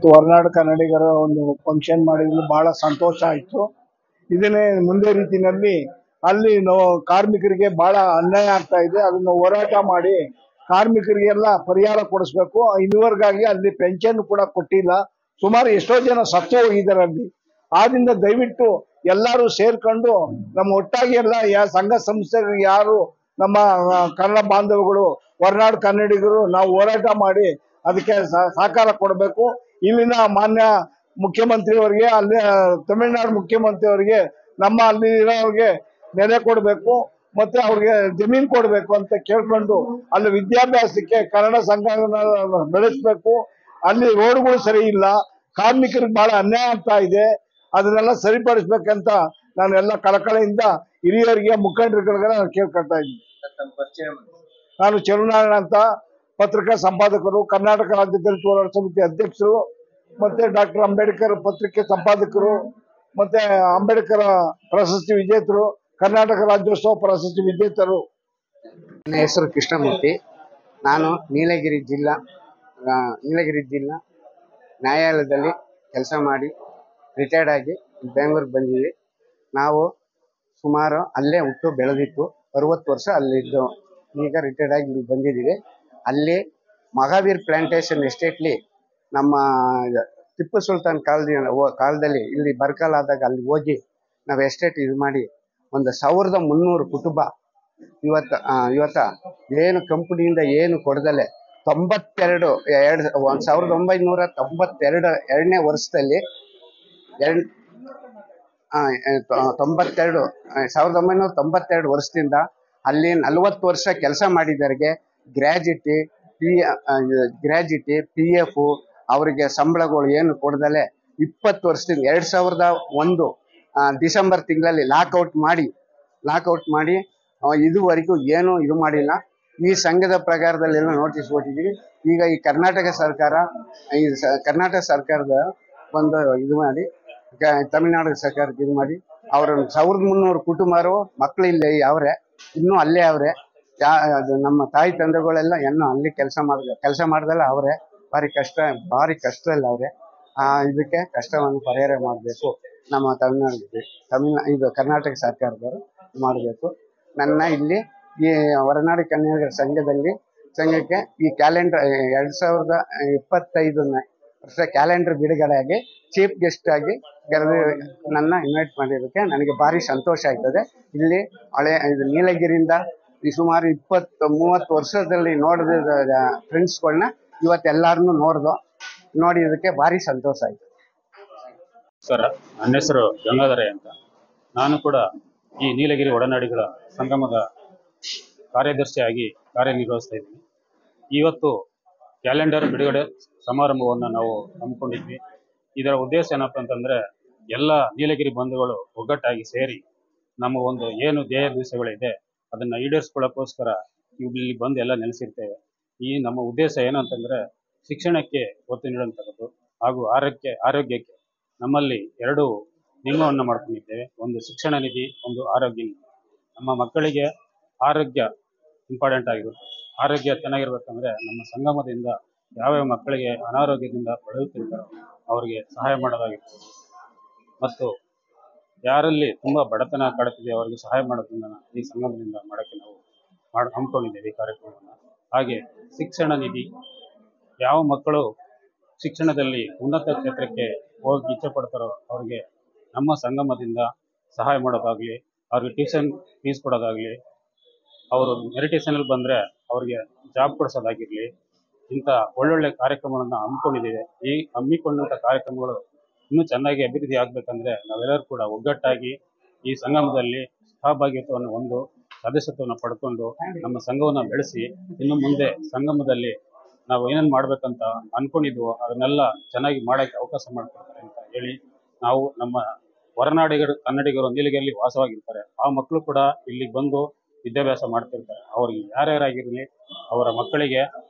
ಇವತ್ತು ಹೊರನಾಡು ಕನ್ನಡಿಗರ ಒಂದು ಫಂಕ್ಷನ್ ಮಾಡಿದ್ರು ಬಹಳ ಸಂತೋಷ ಆಯ್ತು. ಇದನ್ನೇ ಮುಂದೆ ರೀತಿಯಲ್ಲಿ ಅಲ್ಲಿ ಕಾರ್ಮಿಕರಿಗೆ ಬಹಳ ಅನ್ಯಾಯ ಆಗ್ತಾ ಇದೆ. ಅದನ್ನು ಹೋರಾಟ ಮಾಡಿ ಕಾರ್ಮಿಕರಿಗೆಲ್ಲ ಪರಿಹಾರ ಕೊಡಿಸ್ಬೇಕು. ಇದುವರೆಗಾಗಿ ಅಲ್ಲಿ ಪೆನ್ಷನ್ ಕೂಡ ಕೊಟ್ಟಿಲ್ಲ. ಸುಮಾರು ಎಷ್ಟೋ ಜನ ಸತ್ತು ಹೋಗಿದ್ದಾರೆ ಅಲ್ಲಿ. ಆದ್ರಿಂದ ದಯವಿಟ್ಟು ಎಲ್ಲರೂ ಸೇರ್ಕೊಂಡು ನಮ್ಮ ಒಟ್ಟಾಗಿ ಎಲ್ಲ ಸಂಘ ಸಂಸ್ಥೆಗಳಿಗೆ ಯಾರು ನಮ್ಮ ಕನ್ನಡ ಬಾಂಧವಗಳು ಹೊರನಾಡು ಕನ್ನಡಿಗರು ನಾವು ಹೋರಾಟ ಮಾಡಿ ಅದಕ್ಕೆ ಸಹಕಾರ ಕೊಡಬೇಕು. ಇಲ್ಲಿನ ಮಾನ್ಯ ಮುಖ್ಯಮಂತ್ರಿಯವರಿಗೆ, ಅಲ್ಲಿ ತಮಿಳುನಾಡು ಮುಖ್ಯಮಂತ್ರಿಯವರಿಗೆ ನಮ್ಮ ಅಲ್ಲಿ ಇರೋರಿಗೆ ನೆಲೆ ಕೊಡಬೇಕು, ಮತ್ತೆ ಅವ್ರಿಗೆ ಜಮೀನು ಕೊಡಬೇಕು ಅಂತ ಕೇಳ್ಕೊಂಡು ಅಲ್ಲಿ ವಿದ್ಯಾಭ್ಯಾಸಕ್ಕೆ ಕನ್ನಡ ಸಂಘಗಳನ್ನ ಬೆಳೆಸಬೇಕು. ಅಲ್ಲಿ ರೋಡ್ಗಳು ಸರಿ ಇಲ್ಲ, ಕಾರ್ಮಿಕರಿಗೆ ಬಹಳ ಅನ್ಯಾಯ ಆಗ್ತಾ ಇದೆ. ಅದನ್ನೆಲ್ಲ ಸರಿಪಡಿಸ್ಬೇಕಂತ ನಾನು ಎಲ್ಲ ಕಳಕಳಿಯಿಂದ ಹಿರಿಯರಿಗೆ ಮುಖಂಡರುಗಳಿಗೆ ನಾನು ಕೇಳ್ಕೊಳ್ತಾ ಇದ್ದೀನಿ. ನಾನು ಚೆಲುನಾರಾಯಣ ಅಂತ, ಪತ್ರಿಕಾ ಸಂಪಾದಕರು, ಕರ್ನಾಟಕ ರಾಜ್ಯ ದಲಿತ ಹೋರಾಟ ಸಮಿತಿ ಅಧ್ಯಕ್ಷರು, ಮತ್ತೆ ಡಾಕ್ಟರ್ ಅಂಬೇಡ್ಕರ್ ಪತ್ರಿಕೆ ಸಂಪಾದಕರು, ಮತ್ತೆ ಅಂಬೇಡ್ಕರ್ ಪ್ರಶಸ್ತಿ ವಿಜೇತರು, ಕರ್ನಾಟಕ ರಾಜ್ಯೋತ್ಸವ ಪ್ರಶಸ್ತಿ ವಿಜೇತರು. ನನ್ನ ಹೆಸರು ಕೃಷ್ಣಮೂರ್ತಿ. ನಾನು ನೀಲಗಿರಿ ಜಿಲ್ಲಾ ನ್ಯಾಯಾಲಯದಲ್ಲಿ ಕೆಲಸ ಮಾಡಿ ರಿಟೈರ್ಡ್ ಆಗಿ ಬೆಂಗಳೂರಿಗೆ ಬಂದಿವಿ. ನಾವು ಸುಮಾರು ಅಲ್ಲೇ ಹುಟ್ಟು ಬೆಳೆದಿತ್ತು, 60 ವರ್ಷ ಅಲ್ಲಿದ್ದು. ಈಗ ರಿಟೈರ್ಡ್ ಆಗಿ ಇಲ್ಲಿ ಬಂದಿದ್ದೀವಿ. ಅಲ್ಲಿ ಮಹಾವೀರ್ ಪ್ಲಾಂಟೇಶನ್ ಎಸ್ಟೇಟ್ಲಿ ನಮ್ಮ ಟಿಪ್ಪು ಸುಲ್ತಾನ್ ಕಾಲದಲ್ಲಿ ಇಲ್ಲಿ ಬರಗಾಲ ಆದಾಗ ಅಲ್ಲಿ ಹೋಗಿ ನಾವು ಎಸ್ಟೇಟ್ ಇದು ಮಾಡಿ ಒಂದು 1300 ಕುಟುಂಬ ಇವತ್ತ ಏನು ಕಂಪನಿಯಿಂದ ಏನು ಕೊಡದಲೆ 1992 ಎರಡನೇ ವರ್ಷದಲ್ಲಿ 1992 ವರ್ಷದಿಂದ ಅಲ್ಲಿ 40 ವರ್ಷ ಕೆಲಸ ಮಾಡಿದವರಿಗೆ ಗ್ರ್ಯಾಜುಟಿ PF ಅವರಿಗೆ ಸಂಬಳಗಳು ಏನು ಕೊಡದಲೆ 20 ವರ್ಷದಿಂದ 2001 ಡಿಸೆಂಬರ್ ತಿಂಗಳಲ್ಲಿ ಲಾಕ್ಔಟ್ ಮಾಡಿ ಇದುವರೆಗೂ ಏನು ಇದು ಮಾಡಿಲ್ಲ. ಈ ಸಂಘದ ಪ್ರಕಾರದಲ್ಲೆಲ್ಲ ನೋಟಿಸ್ ಕೊಟ್ಟಿದ್ದೀವಿ. ಈಗ ಈ ಕರ್ನಾಟಕ ಸರ್ಕಾರದ ಒಂದು ಇದು ಮಾಡಿ ತಮಿಳುನಾಡು ಸರ್ಕಾರಕ್ಕೆ ಇದು ಮಾಡಿ ಅವ್ರ 1300 ಕುಟುಂಬರು ಮಕ್ಕಳು ಇಲ್ಲೇ ಅವರೇ, ಇನ್ನೂ ಅಲ್ಲೇ ಅವರೇ. ನಮ್ಮ ತಾಯಿ ತಂದೆಗಳೆಲ್ಲ ಇನ್ನೂ ಅಲ್ಲಿ ಕೆಲಸ ಮಾಡ್ದಲ್ಲ ಅವರೇ. ಭಾರಿ ಕಷ್ಟದಲ್ಲಿ ಅವರೇ. ಇದಕ್ಕೆ ಕಷ್ಟವನ್ನು ಪರಿಹಾರ ಮಾಡಬೇಕು. ನಮ್ಮ ಇದು ಕರ್ನಾಟಕ ಸರ್ಕಾರದವರು ಮಾಡಬೇಕು. ನನ್ನ ಇಲ್ಲಿ ಈ ಹೊರನಾಡು ಕನ್ನಡಿಗರ ಸಂಘಕ್ಕೆ ಈ ಕ್ಯಾಲೆಂಡರ್ 2025 ವರ್ಷ ಕ್ಯಾಲೆಂಡರ್ ಬಿಡುಗಡೆಯಾಗಿ ಚೀಫ್ ಗೆಸ್ಟ್ ಆಗಿ ನನ್ನ ಇನ್ವೈಟ್ ಮಾಡಿರೋದಕ್ಕೆ ನನಗೆ ಭಾರಿ ಸಂತೋಷ ಆಯ್ತದೆ. ಇಲ್ಲಿ ಇದು ನೀಲಗಿರಿಯಿಂದ ಈ ಸುಮಾರು 20-30 ವರ್ಷದಲ್ಲಿ ನೋಡಿದ ಫ್ರೆಂಡ್ಸ್ಗಳನ್ನ ಇವತ್ತೆಲ್ಲಾರನ್ನು ನೋಡಿದ್ದಕ್ಕೆ ಭಾರಿ ಸಂತೋಷ ಆಯ್ತು. ಸರ್, ನನ್ನ ಹೆಸರು ಗಂಗಾಧರೆ ಅಂತ. ನಾನು ಕೂಡ ಈ ನೀಲಗಿರಿ ಒಡನಾಡಿಗಳ ಸಂಗಮದ ಕಾರ್ಯದರ್ಶಿಯಾಗಿ ಕಾರ್ಯನಿರ್ವಹಿಸ್ತಾ ಇದ್ದೀನಿ. ಇವತ್ತು ಕ್ಯಾಲೆಂಡರ್ ಬಿಡುಗಡೆ ಸಮಾರಂಭವನ್ನು ನಾವು ಹಮ್ಮಿಕೊಂಡಿದ್ವಿ. ಇದರ ಉದ್ದೇಶ ಏನಪ್ಪ ಅಂತಂದರೆ, ಎಲ್ಲ ನೀಲಗಿರಿ ಬಂಧುಗಳು ಒಗ್ಗಟ್ಟಾಗಿ ಸೇರಿ ನಮ್ಮ ಒಂದು ಏನು ಧ್ಯೇಯ ದಿವಸಗಳಿದೆ ಅದನ್ನು ಈಡೇರಿಸ್ಕೊಳ್ಳೋಕ್ಕೋಸ್ಕರ ಇಲ್ಲಿ ಬಂದು ಎಲ್ಲ ನೆಲೆಸಿರ್ತೇವೆ. ಈ ನಮ್ಮ ಉದ್ದೇಶ ಏನು ಅಂತಂದರೆ, ಶಿಕ್ಷಣಕ್ಕೆ ಒತ್ತು ನೀಡುವಂಥದ್ದು ಹಾಗೂ ಆರೋಗ್ಯಕ್ಕೆ ನಮ್ಮಲ್ಲಿ 2 ನಿಯಮವನ್ನು ಮಾಡ್ಕೊಂಡಿದ್ದೇವೆ. ಒಂದು ಶಿಕ್ಷಣ ನಿಧಿ, ಒಂದು ಆರೋಗ್ಯ ನಿಧಿ. ನಮ್ಮ ಮಕ್ಕಳಿಗೆ ಆರೋಗ್ಯ ಇಂಪಾರ್ಟೆಂಟ್ ಆಗಿರುತ್ತೆ. ಆರೋಗ್ಯ ಚೆನ್ನಾಗಿರ್ಬೇಕಂದ್ರೆ ನಮ್ಮ ಸಂಗಮದಿಂದ ಯಾವ್ಯಾವ ಮಕ್ಕಳಿಗೆ ಅನಾರೋಗ್ಯದಿಂದ ಬಳಲುತ್ತಿರ್ತಾರೋ ಅವರಿಗೆ ಸಹಾಯ ಮಾಡೋದಾಗಿರ್ತದೆ. ಮತ್ತು ಯಾರಲ್ಲಿ ತುಂಬ ಬಡತನ ಕಾಡುತ್ತಿದೆ ಅವರಿಗೆ ಸಹಾಯ ಮಾಡೋದನ್ನ ಈ ಸಂಗಮದಿಂದ ಮಾಡೋಕ್ಕೆ ನಾವು ಹಮ್ಮಿಕೊಂಡಿದ್ದೇವೆ ಈ ಕಾರ್ಯಕ್ರಮವನ್ನು. ಹಾಗೆ ಶಿಕ್ಷಣ ನಿಧಿ, ಯಾವ ಮಕ್ಕಳು ಶಿಕ್ಷಣದಲ್ಲಿ ಉನ್ನತ ಕ್ಷೇತ್ರಕ್ಕೆ ಹೋಗಿ ಇಚ್ಛೆ ಪಡ್ತಾರೋ ಅವ್ರಿಗೆ ನಮ್ಮ ಸಂಗಮದಿಂದ ಸಹಾಯ ಮಾಡೋದಾಗಲಿ, ಅವ್ರಿಗೆ ಟ್ಯೂಷನ್ ಫೀಸ್ ಕೊಡೋದಾಗಲಿ, ಅವರು ಮೆರಿಟೇಷನಲ್ಲಿ ಬಂದರೆ ಅವ್ರಿಗೆ ಜಾಬ್ ಕೊಡಿಸೋದಾಗಿರಲಿ, ಇಂಥ ಒಳ್ಳೊಳ್ಳೆ ಕಾರ್ಯಕ್ರಮಗಳನ್ನು ಹಮ್ಮಿಕೊಂಡಿದ್ದೇವೆ. ಈ ಹಮ್ಮಿಕೊಂಡಂಥ ಕಾರ್ಯಕ್ರಮಗಳು ಇನ್ನೂ ಚೆನ್ನಾಗಿ ಅಭಿವೃದ್ಧಿ ಆಗಬೇಕಂದ್ರೆ ನಾವೆಲ್ಲರೂ ಕೂಡ ಒಗ್ಗಟ್ಟಾಗಿ ಈ ಸಂಗಮದಲ್ಲಿ ಸಹಭಾಗಿತ್ವವನ್ನು ಒಂದು ಸದಸ್ಯತ್ವವನ್ನು ಪಡ್ಕೊಂಡು ನಮ್ಮ ಸಂಘವನ್ನು ಬೆಳೆಸಿ ಇನ್ನು ಮುಂದೆ ಸಂಗಮದಲ್ಲಿ ನಾವು ಏನೇನು ಮಾಡ್ಬೇಕಂತ ಅಂದ್ಕೊಂಡಿದ್ವೋ ಅದನ್ನೆಲ್ಲ ಚೆನ್ನಾಗಿ ಮಾಡೋಕ್ಕೆ ಅವಕಾಶ ಮಾಡಿಕೊಡ್ತಾರೆ ಅಂತ ಹೇಳಿ, ನಾವು ನಮ್ಮ ಕನ್ನಡಿಗರು ನೀಲಗಿರಿಯಲ್ಲಿ ವಾಸವಾಗಿರ್ತಾರೆ. ಆ ಮಕ್ಕಳು ಕೂಡ ಇಲ್ಲಿಗೆ ಬಂದು ವಿದ್ಯಾಭ್ಯಾಸ ಮಾಡ್ತಿರ್ತಾರೆ. ಅವ್ರಿಗೆ ಯಾರ್ಯಾರಾಗಿರಲಿ ಅವರ ಮಕ್ಕಳಿಗೆ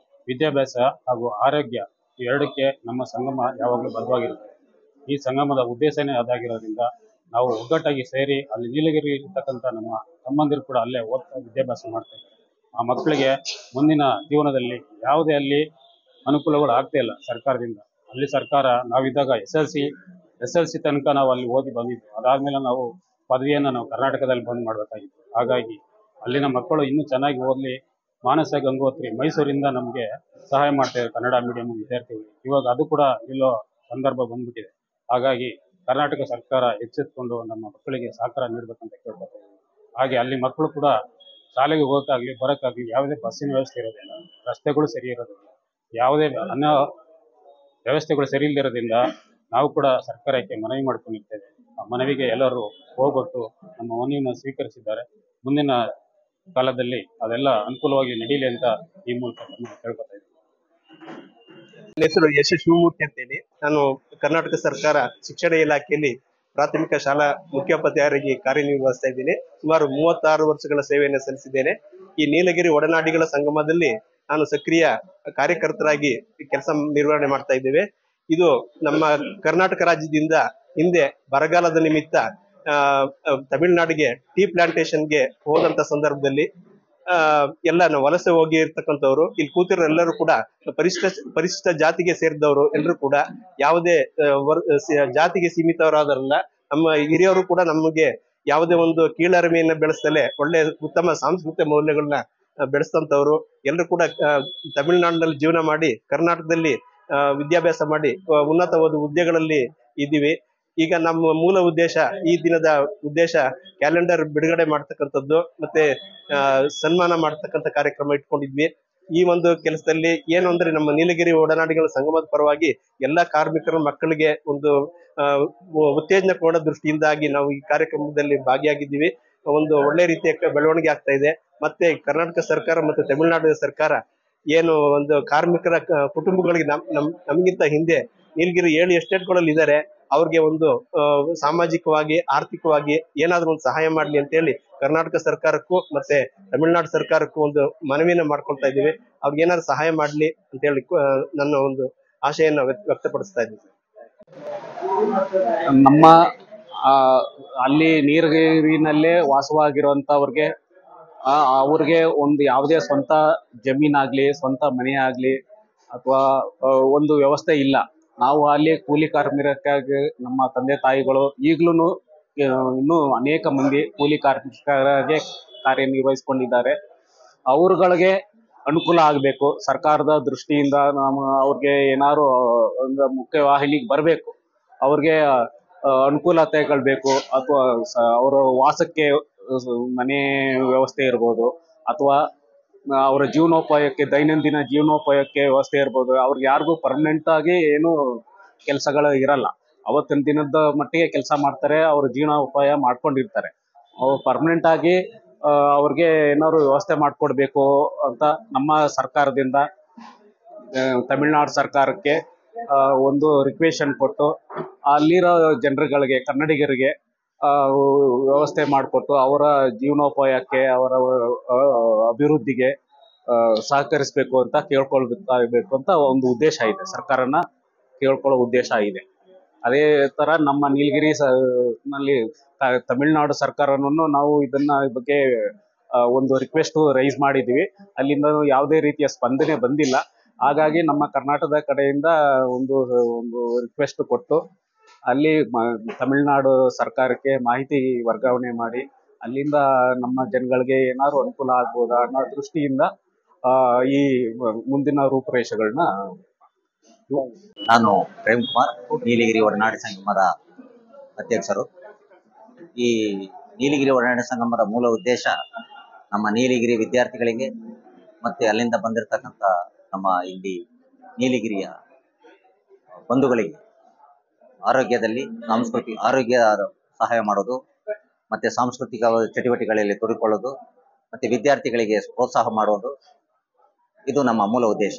ವಿದ್ಯಾಭ್ಯಾಸ ಹಾಗೂ ಆರೋಗ್ಯ ಎರಡಕ್ಕೆ ನಮ್ಮ ಸಂಗಮ ಯಾವಾಗಲೂ ಬದ್ಧವಾಗಿರುತ್ತೆ. ಈ ಸಂಗಮದ ಉದ್ದೇಶನೇ ಅದಾಗಿರೋದ್ರಿಂದ ನಾವು ಒಗ್ಗಟ್ಟಾಗಿ ಸೇರಿ ಅಲ್ಲಿ ನೀಲಗಿರಿ ಇರ್ತಕ್ಕಂಥ ನಮ್ಮ ತಮ್ಮಂದಿರು ಕೂಡ ಅಲ್ಲೇ ಓದ್ತಾ ವಿದ್ಯಾಭ್ಯಾಸ ಮಾಡ್ತಾ ಇದ್ದಾರೆ. ಆ ಮಕ್ಕಳಿಗೆ ಮುಂದಿನ ಜೀವನದಲ್ಲಿ ಯಾವುದೇ ಅಲ್ಲಿ ಅನುಕೂಲಗಳು ಆಗ್ತಾ ಇಲ್ಲ ಸರ್ಕಾರದಿಂದ. ಅಲ್ಲಿ ಸರ್ಕಾರ ನಾವಿದ್ದಾಗ ಎಸ್ ಎಲ್ ಸಿ ತನಕ ನಾವು ಅಲ್ಲಿ ಓದಿ ಬಂದಿದ್ದು. ಅದಾದ್ಮೇಲೆ ನಾವು ಪದವಿಯನ್ನು ನಾವು ಕರ್ನಾಟಕದಲ್ಲಿ ಬಂದ್ ಮಾಡಬೇಕಾಗಿತ್ತು. ಹಾಗಾಗಿ ಅಲ್ಲಿನ ಮಕ್ಕಳು ಇನ್ನೂ ಚೆನ್ನಾಗಿ ಓದಲಿ. ಮಾನಸ ಗಂಗೋತ್ರಿ ಮೈಸೂರಿಂದ ನಮಗೆ ಸಹಾಯ ಮಾಡ್ತಾರೆ ಕನ್ನಡ ಮೀಡಿಯಂ ವಿದ್ಯಾರ್ಥಿಗಳು. ಇವಾಗ ಅದು ಕೂಡ ನಿಲ್ಲೋ ಸಂದರ್ಭ ಬಂದ್ಬಿಟ್ಟಿದೆ. ಹಾಗಾಗಿ ಕರ್ನಾಟಕ ಸರ್ಕಾರ ಎಚ್ಚೆತ್ಕೊಂಡು ನಮ್ಮ ಮಕ್ಕಳಿಗೆ ಸಹಕಾರ ನೀಡಬೇಕಂತ ಕೇಳ್ಕೊತಾ ಇದ್ದೀವಿ. ಹಾಗೆ ಅಲ್ಲಿ ಮಕ್ಕಳು ಕೂಡ ಶಾಲೆಗೆ ಹೋಗೋಕ್ಕಾಗ್ಲಿ ಬರೋಕ್ಕಾಗ್ಲಿ ಯಾವುದೇ ಬಸ್ಸಿನ ವ್ಯವಸ್ಥೆ ಇರೋದಿಲ್ಲ, ರಸ್ತೆಗಳು ಸರಿ ಇರೋದಿಲ್ಲ, ಯಾವುದೇ ಅನ್ನೋ ವ್ಯವಸ್ಥೆಗಳು ಸರಿ ಇಲ್ಲದಿರೋದ್ರಿಂದ ನಾವು ಕೂಡ ಸರ್ಕಾರಕ್ಕೆ ಮನವಿ ಮಾಡ್ಕೊಂಡಿರ್ತೇವೆ. ಆ ಮನವಿಗೆ ಎಲ್ಲರೂ ಹೋಗೊಟ್ಟು ನಮ್ಮ ಮನವಿಯನ್ನು ಸ್ವೀಕರಿಸಿದ್ದಾರೆ. ಮುಂದಿನ ಕಾಲದಲ್ಲಿ ಅದೆಲ್ಲ ಅನುಕೂಲವಾಗಿ ನಡೀಲಿ ಅಂತ ಈ ಮೂಲಕ ಕೇಳ್ಕೊತಾ ಇದ್ದೀವಿ. ನನ್ನ ಹೆಸರು ಯಶ ಶಿವಮೂರ್ತಿ ಅಂತೇಳಿ. ನಾನು ಕರ್ನಾಟಕ ಸರ್ಕಾರ ಶಿಕ್ಷಣ ಇಲಾಖೆಯಲ್ಲಿ ಪ್ರಾಥಮಿಕ ಶಾಲಾ ಮುಖ್ಯೋಪಾಧ್ಯಾಯರಾಗಿ ಕಾರ್ಯನಿರ್ವಹಿಸ್ತಾ ಇದ್ದೀನಿ. ಸುಮಾರು 36 ವರ್ಷಗಳ ಸೇವೆಯನ್ನು ಸಲ್ಲಿಸಿದ್ದೇನೆ. ಈ ನೀಲಗಿರಿ ಒಡನಾಡಿಗಳ ಸಂಗಮದಲ್ಲಿ ನಾನು ಸಕ್ರಿಯ ಕಾರ್ಯಕರ್ತರಾಗಿ ಕೆಲಸ ನಿರ್ವಹಣೆ ಮಾಡ್ತಾ ಇದ್ದೇವೆ. ಇದು ನಮ್ಮ ಕರ್ನಾಟಕ ರಾಜ್ಯದಿಂದ ಹಿಂದೆ ಬರಗಾಲದ ನಿಮಿತ್ತ ತಮಿಳುನಾಡಿಗೆ ಟೀ ಪ್ಲಾಂಟೇಶನ್ಗೆ ಹೋದಂತ ಸಂದರ್ಭದಲ್ಲಿ ಎಲ್ಲ ನಾವು ವಲಸೆ ಹೋಗಿ ಇರ್ತಕ್ಕಂಥವ್ರು, ಇಲ್ಲಿ ಕೂತಿರೋ ಎಲ್ಲರೂ ಕೂಡ ಪರಿಶಿಷ್ಟ ಜಾತಿಗೆ ಸೇರಿದವರು ಎಲ್ಲರೂ ಕೂಡ ಯಾವುದೇ ಜಾತಿಗೆ ಸೀಮಿತವರಾದರಲ್ಲ. ನಮ್ಮ ಹಿರಿಯವರು ಕೂಡ ನಮಗೆ ಯಾವುದೇ ಒಂದು ಕೀಳರಿಮೆಯನ್ನ ಬೆಳೆಸಲೇ ಒಳ್ಳೆ ಉತ್ತಮ ಸಾಂಸ್ಕೃತಿಕ ಮೌಲ್ಯಗಳನ್ನ ಬೆಳೆಸ್ತಂತವ್ರು ಎಲ್ಲರೂ ಕೂಡ ತಮಿಳುನಾಡಿನಲ್ಲಿ ಜೀವನ ಮಾಡಿ ಕರ್ನಾಟಕದಲ್ಲಿ ವಿದ್ಯಾಭ್ಯಾಸ ಮಾಡಿ ಉನ್ನತವಾದ ಹುದ್ದೆಗಳಲ್ಲಿ ಇದ್ದೀವಿ. ಈಗ ನಮ್ಮ ಮೂಲ ಉದ್ದೇಶ, ಈ ದಿನದ ಉದ್ದೇಶ ಕ್ಯಾಲೆಂಡರ್ ಬಿಡುಗಡೆ ಮಾಡ್ತಕ್ಕಂಥದ್ದು ಮತ್ತೆ ಸನ್ಮಾನ ಮಾಡ್ತಕ್ಕಂಥ ಕಾರ್ಯಕ್ರಮ ಇಟ್ಕೊಂಡಿದ್ವಿ. ಈ ಒಂದು ಕೆಲಸದಲ್ಲಿ ಏನು ಅಂದ್ರೆ ನಮ್ಮ ನೀಲಗಿರಿ ಒಡನಾಡಿಗಳ ಸಂಗಮದ ಪರವಾಗಿ ಎಲ್ಲಾ ಕಾರ್ಮಿಕರ ಮಕ್ಕಳಿಗೆ ಒಂದು ಉತ್ತೇಜನ ಕೊಡೋ ದೃಷ್ಟಿಯಿಂದಾಗಿ ನಾವು ಈ ಕಾರ್ಯಕ್ರಮದಲ್ಲಿ ಭಾಗಿಯಾಗಿದ್ದೀವಿ. ಒಂದು ಒಳ್ಳೆ ರೀತಿಯ ಬೆಳವಣಿಗೆ ಆಗ್ತಾ ಇದೆ. ಮತ್ತೆ ಕರ್ನಾಟಕ ಸರ್ಕಾರ ಮತ್ತು ತಮಿಳುನಾಡು ಸರ್ಕಾರ ಏನು ಒಂದು ಕಾರ್ಮಿಕರ ಕುಟುಂಬಗಳಿಗೆ ನಮಗಿಂತ ಹಿಂದೆ ನೀಲಗಿರಿ 7 ಎಸ್ಟೇಟ್ಗಳಲ್ಲಿ ಇದ್ದಾರೆ, ಅವ್ರಿಗೆ ಒಂದು ಸಾಮಾಜಿಕವಾಗಿ ಆರ್ಥಿಕವಾಗಿ ಏನಾದ್ರೂ ಒಂದು ಸಹಾಯ ಮಾಡ್ಲಿ ಅಂತ ಹೇಳಿ ಕರ್ನಾಟಕ ಸರ್ಕಾರಕ್ಕೂ ಮತ್ತೆ ತಮಿಳುನಾಡು ಸರ್ಕಾರಕ್ಕೂ ಒಂದು ಮನವಿನ ಮಾಡ್ಕೊಳ್ತಾ ಇದ್ದೀವಿ. ಅವ್ರಿಗೆ ಏನಾದ್ರು ಸಹಾಯ ಮಾಡ್ಲಿ ಅಂತ ಹೇಳಿ ನನ್ನ ಒಂದು ಆಶೆಯನ್ನ ವ್ಯಕ್ತಪಡಿಸ್ತಾ ಇದ್ದೀವಿ. ನಮ್ಮ ಅಲ್ಲಿ ನೀಲಗಿರಿನಲ್ಲೇ ವಾಸವಾಗಿರುವಂತವ್ರಿಗೆ ಅವ್ರಿಗೆ ಒಂದು ಯಾವುದೇ ಸ್ವಂತ ಜಮೀನಾಗ್ಲಿ ಸ್ವಂತ ಮನೆ ಆಗ್ಲಿ ಅಥವಾ ಒಂದು ವ್ಯವಸ್ಥೆ ಇಲ್ಲ. ನಾವು ಅಲ್ಲಿ ಕೂಲಿ ಕಾರ್ಮಿಕರಾಗಿ ನಮ್ಮ ತಂದೆ ತಾಯಿಗಳು ಈಗ್ಲೂ ಇನ್ನೂ ಅನೇಕ ಮಂದಿ ಕೂಲಿ ಕಾರ್ಮಿಕರಾಗಿ ಕಾರ್ಯನಿರ್ವಹಿಸ್ಕೊಂಡಿದ್ದಾರೆ. ಅವ್ರಗಳಿಗೆ ಅನುಕೂಲ ಆಗಬೇಕು. ಸರ್ಕಾರದ ದೃಷ್ಟಿಯಿಂದ ಅವ್ರಿಗೆ ಏನಾದ್ರು ಒಂದು ಮುಖ್ಯವಾಹಿನಿಗೆ ಬರಬೇಕು, ಅವ್ರಿಗೆ ಅನುಕೂಲತೆಗಳು ಬೇಕು. ಅಥವಾ ಅವರ ವಾಸಕ್ಕೆ ಮನೆ ವ್ಯವಸ್ಥೆ ಇರ್ಬೋದು, ಅಥವಾ ಅವರ ಜೀವನೋಪಾಯಕ್ಕೆ ದೈನಂದಿನ ಜೀವನೋಪಾಯಕ್ಕೆ ವ್ಯವಸ್ಥೆ ಇರ್ಬೋದು. ಅವ್ರಿಗೆ ಯಾರಿಗೂ ಪರ್ಮನೆಂಟ್ ಆಗಿ ಏನು ಕೆಲಸಗಳು ಇರಲ್ಲ. ಅವತ್ತಿನ ದಿನದ ಮಟ್ಟಿಗೆ ಕೆಲಸ ಮಾಡ್ತಾರೆ, ಅವ್ರ ಜೀವನೋಪಾಯ ಮಾಡ್ಕೊಂಡಿರ್ತಾರೆ. ಅವ್ರು ಪರ್ಮನೆಂಟ್ ಆಗಿ ಅವ್ರಿಗೆ ಏನಾದ್ರು ವ್ಯವಸ್ಥೆ ಮಾಡಿಕೊಡ್ಬೇಕು ಅಂತ ನಮ್ಮ ಸರ್ಕಾರದಿಂದ ತಮಿಳುನಾಡು ಸರ್ಕಾರಕ್ಕೆ ಒಂದು ರಿಕ್ವೆಷನ್ ಕೊಟ್ಟು ಅಲ್ಲಿರೋ ಜನರುಗಳಿಗೆ ಕನ್ನಡಿಗರಿಗೆ ವ್ಯವಸ್ಥೆ ಮಾಡಿಕೊಟ್ಟು ಅವರ ಜೀವನೋಪಾಯಕ್ಕೆ ಅವರ ಅಭಿವೃದ್ಧಿಗೆ ಸಹಕರಿಸಬೇಕು ಅಂತ ಕೇಳ್ಕೊಳ್ಬೇಕು ಅಂತ ಒಂದು ಉದ್ದೇಶ ಇದೆ. ಸರ್ಕಾರನ ಕೇಳ್ಕೊಳ್ಳೋ ಉದ್ದೇಶ ಇದೆ. ಅದೇ ತರ ನಮ್ಮ ನೀಲಗಿರಿ ನಲ್ಲಿ ತಮಿಳುನಾಡು ಸರ್ಕಾರನೂ ನಾವು ಇದನ್ನ ಬಗ್ಗೆ ಒಂದು ರಿಕ್ವೆಸ್ಟ್ ರೈಸ್ ಮಾಡಿದ್ದೀವಿ. ಅಲ್ಲಿಂದ ಯಾವುದೇ ರೀತಿಯ ಸ್ಪಂದನೆ ಬಂದಿಲ್ಲ. ಹಾಗಾಗಿ ನಮ್ಮ ಕರ್ನಾಟಕದ ಕಡೆಯಿಂದ ಒಂದು ರಿಕ್ವೆಸ್ಟ್ ಕೊಟ್ಟು ಅಲ್ಲಿ ತಮಿಳುನಾಡು ಸರ್ಕಾರಕ್ಕೆ ಮಾಹಿತಿ ವರ್ಗಾವಣೆ ಮಾಡಿ ಅಲ್ಲಿಂದ ನಮ್ಮ ಜನಗಳಿಗೆ ಏನಾದ್ರು ಅನುಕೂಲ ಆಗ್ಬೋದಾ ಅನ್ನೋ ದೃಷ್ಟಿಯಿಂದ ಈ ಮುಂದಿನ ರೂಪುರೇಷೆಗಳನ್ನ. ನಾನು ಪ್ರೇಮ್ ಕುಮಾರ್, ನೀಲಗಿರಿ ಒಡನಾಡಿ ಸಂಗಮದ ಅಧ್ಯಕ್ಷರು. ಈ ನೀಲಗಿರಿ ಒಡನಾಡಿ ಸಂಗಮದ ಮೂಲ ಉದ್ದೇಶ ನಮ್ಮ ನೀಲಗಿರಿ ವಿದ್ಯಾರ್ಥಿಗಳಿಗೆ ಮತ್ತೆ ಅಲ್ಲಿಂದ ಬಂದಿರತಕ್ಕಂಥ ನಮ್ಮ ಇಲ್ಲಿ ನೀಲಗಿರಿಯ ಬಂಧುಗಳಿಗೆ ಆರೋಗ್ಯದಲ್ಲಿ ಆರೋಗ್ಯ ಸಹಾಯ ಮಾಡೋದು, ಮತ್ತೆ ಸಾಂಸ್ಕೃತಿಕ ಚಟುವಟಿಕೆಗಳಲ್ಲಿ ತೊಡಗಿಕೊಳ್ಳೋದು, ಮತ್ತೆ ವಿದ್ಯಾರ್ಥಿಗಳಿಗೆ ಪ್ರೋತ್ಸಾಹ ಮಾಡೋದು, ಇದು ನಮ್ಮ ಮೂಲ ಉದ್ದೇಶ.